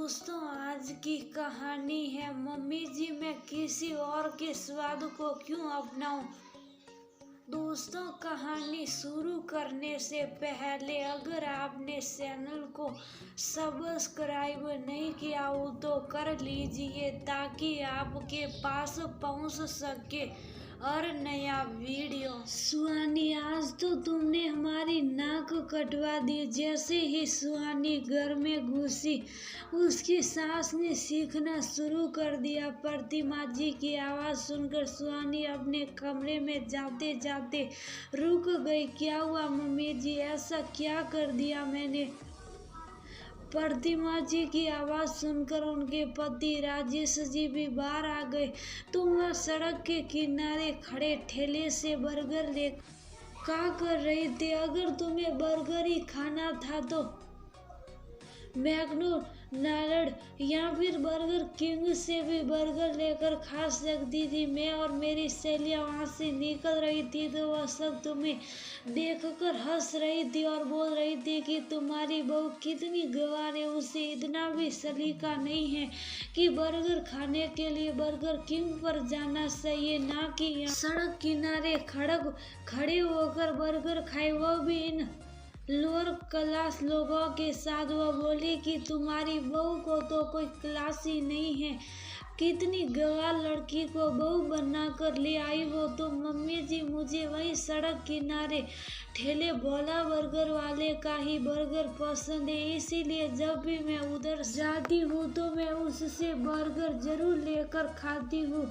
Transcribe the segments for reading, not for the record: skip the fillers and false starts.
दोस्तों, आज की कहानी है मम्मी जी, मैं किसी और के स्वाद को क्यों अपनाऊं। दोस्तों, कहानी शुरू करने से पहले अगर आपने चैनल को सब्सक्राइब नहीं किया हो तो कर लीजिए ताकि आपके पास पहुंच सके और नया वीडियो। सुहानी, आज तो तुमने हमारी नाक कटवा दी। जैसे ही सुहानी घर में घुसी उसकी सास ने सीखना शुरू कर दिया। प्रतिमा जी की आवाज सुनकर सुहानी अपने कमरे में जाते जाते रुक गई। क्या हुआ मम्मी जी, ऐसा क्या कर दिया मैंने? प्रतिमा जी की आवाज सुनकर उनके पति राजेश जी भी बाहर आ गए। तुम वह सड़क के किनारे खड़े ठेले से बर्गर ले क्या कर रहे थे? अगर तुम्हें बर्गर ही खाना था तो मैकडोनाल्ड या फिर बर्गर किंग से भी बर्गर लेकर खा सकती थी। मैं और मेरी सहेलियां वहां से निकल रही थी तो वह सब तुम्हें देखकर हंस रही थी और बोल रही थी कि तुम्हारी बहू कितनी गंवार है, उसे इतना भी सलीका नहीं है कि बर्गर खाने के लिए बर्गर किंग पर जाना चाहिए, ना कि यहाँ सड़क किनारे खड़े होकर बर्गर खाए, वो भी इन लोअर क्लास लोगों के साथ। वह बोली कि तुम्हारी बहू को तो कोई क्लास ही नहीं है, कितनी गंवार लड़की को बहू बना कर ले आई हो। तो मम्मी जी, मुझे वही सड़क किनारे ठेले भोला बर्गर वाले का ही बर्गर पसंद है, इसीलिए जब भी मैं उधर जाती हूँ तो मैं उससे बर्गर जरूर लेकर खाती हूँ।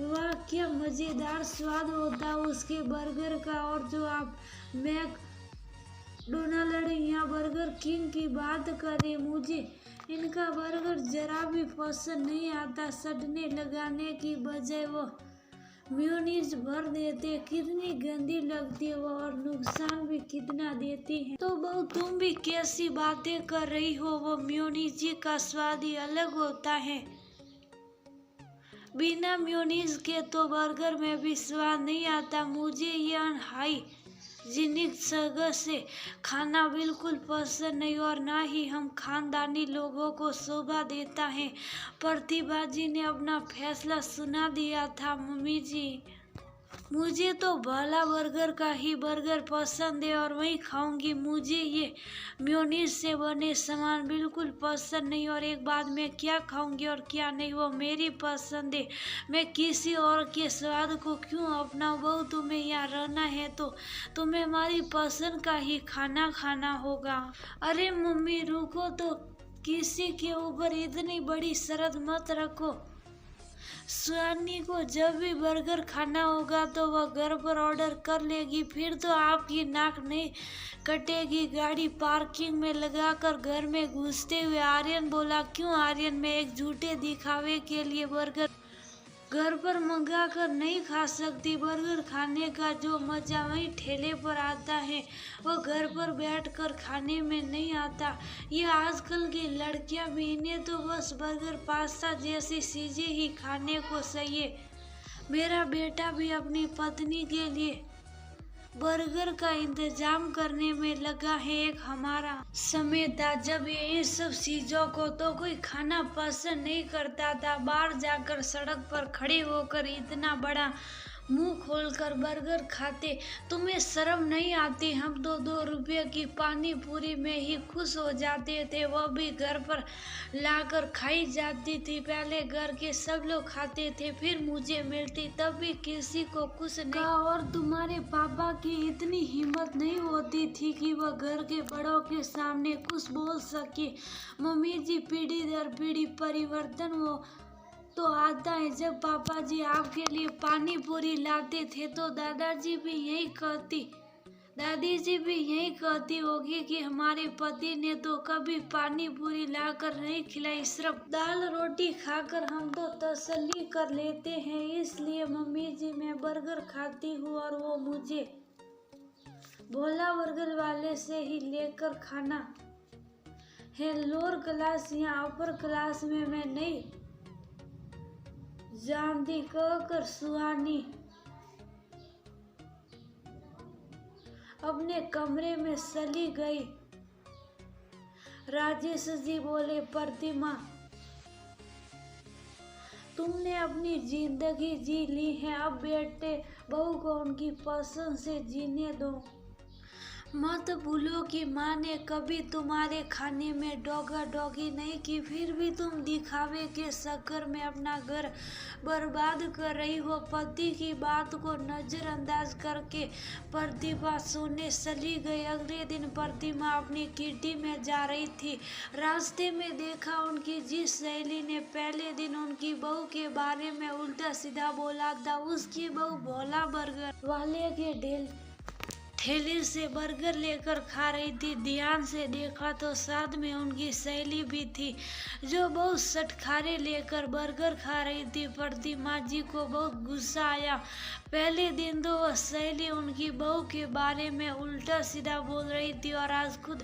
वाह, क्या मजेदार स्वाद होता है उसके बर्गर का। और जो आप मैकडोनाल्ड या बर्गर किंग की बात करें, मुझे इनका बर्गर जरा भी पसंद नहीं आता। सड़ने लगाने की बजाय वो मेयोनीज भर देते, कितनी गंदी लगती है वो और नुकसान भी कितना देती है। तो बहू, तुम भी कैसी बातें कर रही हो? वो मेयोनीज का स्वाद ही अलग होता है। बिना मेयोनीज के तो बर्गर में भी स्वाद नहीं आता। मुझे यह हाइजीनिक जगह से खाना बिल्कुल पसंद नहीं और ना ही हम खानदानी लोगों को शोभा देता है। प्रतिभा जी ने अपना फैसला सुना दिया था। मम्मी जी, मुझे तो भला बर्गर का ही बर्गर पसंद है और वही खाऊंगी। मुझे ये मेयोनीज से बने सामान बिल्कुल पसंद नहीं, और एक बात, मैं क्या खाऊंगी और क्या नहीं वो मेरी पसंद है। मैं किसी और के स्वाद को क्यों अपनाऊं? बहू, तुम्हें यहाँ रहना है तो तुम्हें हमारी पसंद का ही खाना खाना होगा। अरे मम्मी रुको, तो किसी के ऊपर इतनी बड़ी शर्त मत रखो। सुहानी को जब भी बर्गर खाना होगा तो वह घर पर ऑर्डर कर लेगी, फिर तो आपकी नाक नहीं कटेगी। गाड़ी पार्किंग में लगाकर घर में घुसते हुए आर्यन बोला। क्यों आर्यन? मैं एक झूठे दिखावे के लिए बर्गर घर पर मंगा कर नहीं खा सकती। बर्गर खाने का जो मजा वही ठेले पर आता है, वो घर पर बैठकर खाने में नहीं आता। ये आजकल की लड़कियां भी, इन्हें तो बस बर्गर पास्ता जैसी चीजें ही खाने को चाहिए। मेरा बेटा भी अपनी पत्नी के लिए बर्गर का इंतजाम करने में लगा है। एक हमारा समय था जब ये सब चीजों को तो कोई खाना पसंद नहीं करता था। बाहर जाकर सड़क पर खड़े होकर इतना बड़ा मुंह खोलकर बर्गर खाते, तुम्हें शर्म नहीं आती? हम तो 2 रुपये की पानी पूरी में ही खुश हो जाते थे, वो भी घर पर लाकर खाई जाती थी। पहले घर के सब लोग खाते थे, फिर मुझे मिलती, तब भी किसी को कुछ नहीं कहा। और तुम्हारे पापा की इतनी हिम्मत नहीं होती थी कि वह घर के बड़ों के सामने कुछ बोल सके। मम्मी जी, पीढ़ी दर पीढ़ी परिवर्तन वो तो आता है। जब पापा जी आपके लिए पानी पूरी लाते थे तो दादी जी भी यही कहती होगी कि हमारे पति ने तो कभी पानी पूरी लाकर नहीं खिलाई, सिर्फ दाल रोटी खाकर हम तो तसल्ली कर लेते हैं। इसलिए मम्मी जी, मैं बर्गर खाती हूँ और वो मुझे भोला बर्गर वाले से ही लेकर खाना है। लोअर क्लास या अपर क्लास में मैं नहीं जानती, कहकर सुहानी अपने कमरे में चली गई। राजेश जी बोले, प्रतिमा तुमने अपनी जिंदगी जी ली है, अब बेटे बहू को उनकी पसंद से जीने दो। मत भूलो कि माँ ने कभी तुम्हारे खाने में डोगा डोगी नहीं की, फिर भी तुम दिखावे के चक्कर में अपना घर बर्बाद कर रही हो। पति की बात को नजरअंदाज करके प्रतिभा सोने चली गई। अगले दिन प्रतिमा अपनी किटी में जा रही थी। रास्ते में देखा उनकी जिस सहेली ने पहले दिन उनकी बहू के बारे में उल्टा सीधा बोला था, उसकी बहू भोला बर्गर वाले के ठेले से बर्गर लेकर खा रही थी। ध्यान से देखा तो साथ में उनकी सहेली भी थी, जो बहुत सटखारे लेकर बर्गर खा रही थी। प्रतिमा जी को बहुत गुस्सा आया। पहले दिन तो वह सहेली उनकी बहू के बारे में उल्टा सीधा बोल रही थी और आज खुद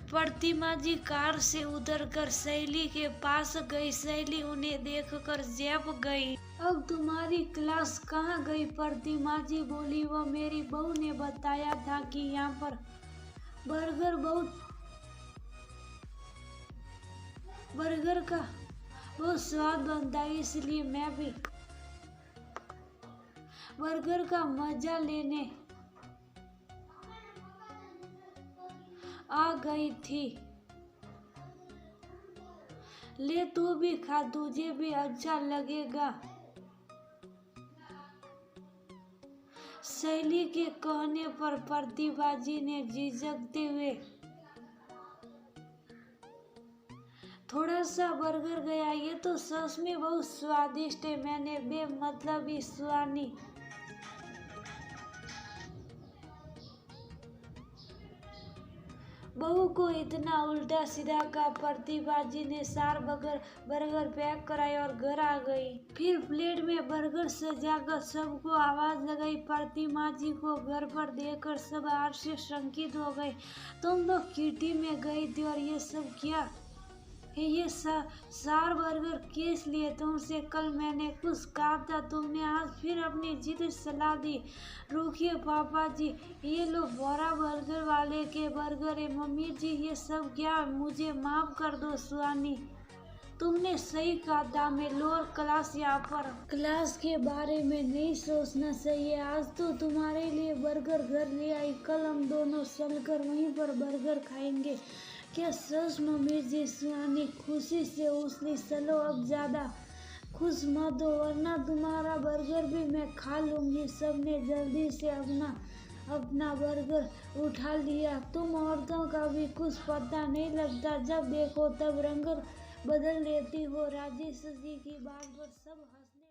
प्रतिमा जी कार से उतरकर सहेली के पास गई। सहेली उन्हें देखकर झेप गई। अब तुम्हारी क्लास कहाँ गई? प्रतिमा जी बोली, वो मेरी बहू ने बताया था कि यहाँ पर बर्गर का बहुत स्वाद बनता है, इसलिए मैं भी बर्गर का मजा लेने आ गई थी। ले तू भी खा, तुझे भी अच्छा लगेगा। सहेली के कहने पर प्रतिभा जी ने झिझकते हुए थोड़ा सा बर्गर गया। ये तो सच में बहुत स्वादिष्ट है, मैंने बेमतलबी सुहानी बहू को इतना उल्टा सीधा का। प्रतिभा जी ने 4 बर्गर पैक कराए और घर आ गई। फिर प्लेट में बर्गर सजाकर सबको आवाज लगाई। प्रतिमा जी को घर पर देखकर सब आश्चर्यचकित हो गए। तुम तो किटी में गई थी और ये सब क्या है? ये 4 बर्गर किस लिए? तुमसे कल मैंने कुछ कहा था, तुमने आज फिर अपनी जिद सलाह दी। रुकिए पापा जी, ये लो भोला बर्गर वाले के बर्गर है। मम्मी जी ये सब क्या? मुझे माफ कर दो सुहानी, तुमने सही कहा था, मैं लोअर क्लास यहाँ पर क्लास के बारे में नहीं सोचना चाहिए। आज तो तुम्हारे लिए बर्गर घर ले आई, कल हम दोनों चलकर वहीं पर बर्गर खाएंगे। क्या सच मम्मी जी? सुहानी खुशी से उछली। चलो अब ज्यादा खुश मत हो, वरना तुम्हारा बर्गर भी मैं खा लूंगी। सबने जल्दी से अपना बर्गर उठा लिया। तुम औरतों का भी कुछ पता नहीं लगता, जब देखो तब रंग बदल लेती हो। राजेश जी की बात पर सब हंसने